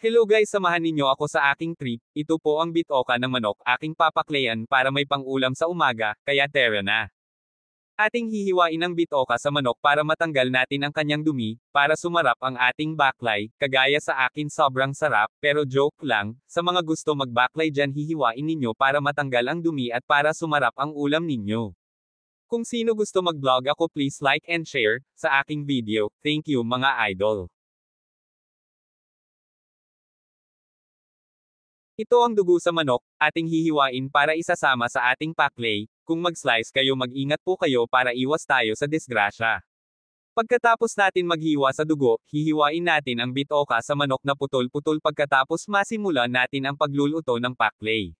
Hello guys, samahan ninyo ako sa aking trip. Ito po ang bitoka ng manok aking papaklayan para may pang-ulam sa umaga, kaya tara na. Ating hihiwain ang bitoka sa manok para matanggal natin ang kanyang dumi, para sumarap ang ating baklay, kagaya sa akin sobrang sarap, pero joke lang, sa mga gusto magbaklay dyan hihiwain ninyo para matanggal ang dumi at para sumarap ang ulam ninyo. Kung sino gusto mag-vlog ako please like and share, sa aking video, thank you mga idol. Ito ang dugo sa manok, ating hihiwain para isasama sa ating paklay. Kung mag-slice kayo mag-ingat po kayo para iwas tayo sa disgrasya. Pagkatapos natin maghiwa sa dugo, hihiwain natin ang bitoka sa manok na putol-putol pagkatapos masimulan natin ang pagluluto ng paklay.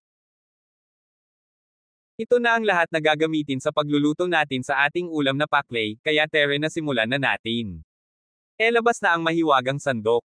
Ito na ang lahat na gagamitin sa pagluluto natin sa ating ulam na paklay, kaya tara na simulan na natin. Labas na ang mahiwagang sandok.